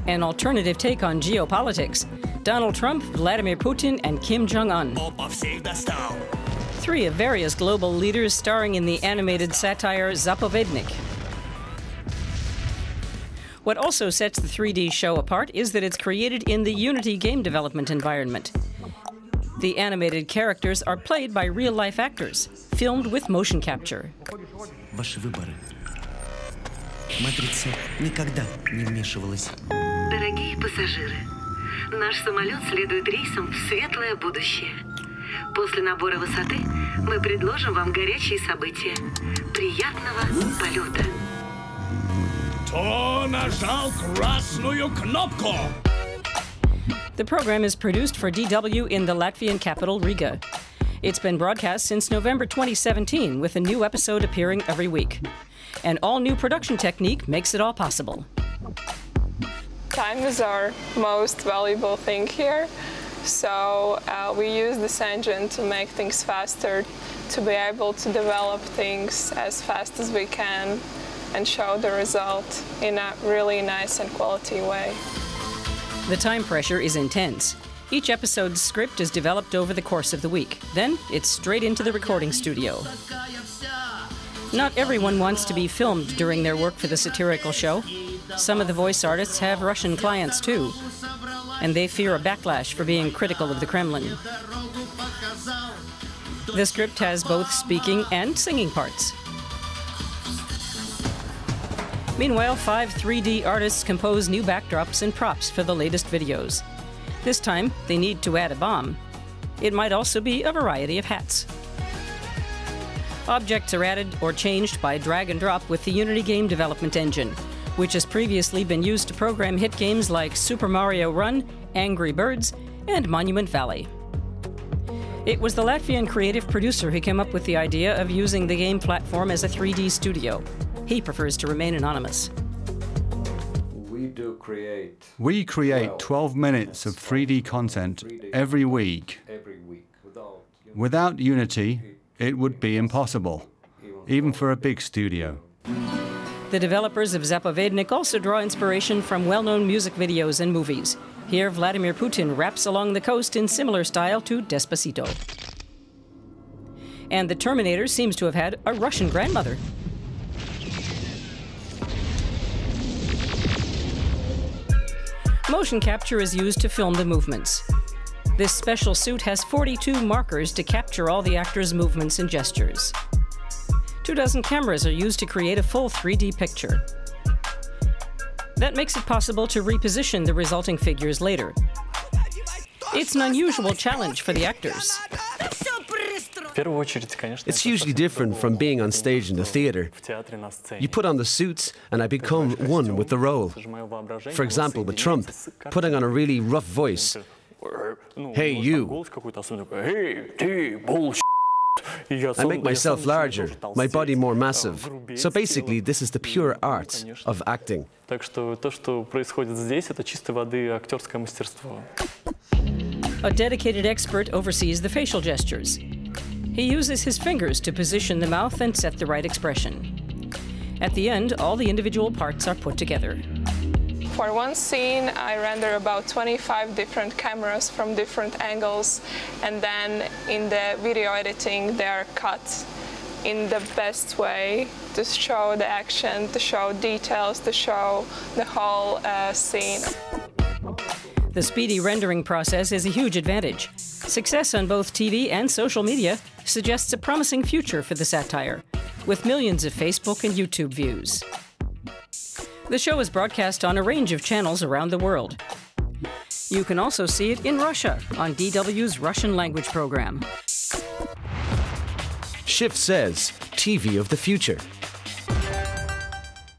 An alternative take on geopolitics. Donald Trump, Vladimir Putin, and Kim Jong-un. Three of various global leaders starring in the animated satire Zapovednik. What also sets the 3D show apart is that it's created in the Unity game development environment. The animated characters are played by real-life actors, filmed with motion capture. Ваши выборы. Матрица никогда не вмешивалась. Дорогие пассажиры, наш самолет следует рейсом в светлое будущее. После набора высоты мы предложим вам горячие события. Приятного полета. Кто нажал красную кнопку? The program is produced for DW in the Latvian capital, Riga. It's been broadcast since November 2017, with a new episode appearing every week. An all-new production technique makes it all possible. Time is our most valuable thing here, so we use this engine to make things faster, to be able to develop things as fast as we can and show the result in a really nice and quality way. The time pressure is intense. Each episode's script is developed over the course of the week. Then it's straight into the recording studio. Not everyone wants to be filmed during their work for the satirical show. Some of the voice artists have Russian clients too, and they fear a backlash for being critical of the Kremlin. The script has both speaking and singing parts. Meanwhile, 5 3D artists compose new backdrops and props for the latest videos. This time, they need to add a bomb. It might also be a variety of hats. Objects are added or changed by drag and drop with the Unity game development engine, which has previously been used to program hit games like Super Mario Run, Angry Birds, and Monument Valley. It was the Latvian creative producer who came up with the idea of using the game platform as a 3D studio. He prefers to remain anonymous. We create 12 minutes of 3D content every week. Without Unity, it would be impossible, even for a big studio. The developers of Zapovednik also draw inspiration from well-known music videos and movies. Here, Vladimir Putin raps along the coast in similar style to Despacito. And the Terminator seems to have had a Russian grandmother. Motion capture is used to film the movements. This special suit has 42 markers to capture all the actors' movements and gestures. 24 cameras are used to create a full 3D picture. That makes it possible to reposition the resulting figures later. It's an unusual challenge for the actors. It's hugely different from being on stage in the theatre. You put on the suits and I become one with the role. For example, with Trump, putting on a really rough voice. Hey, you. I make myself larger, my body more massive. So basically, this is the pure art of acting. A dedicated expert oversees the facial gestures. He uses his fingers to position the mouth and set the right expression. At the end, all the individual parts are put together. For one scene, I render about 25 different cameras from different angles, and then in the video editing, they are cut in the best way to show the action, to show details, to show the whole scene. The speedy rendering process is a huge advantage. Success on both TV and social media suggests a promising future for the satire, with millions of Facebook and YouTube views. The show is broadcast on a range of channels around the world. You can also see it in Russia on DW's Russian language program. Shift says, TV of the future.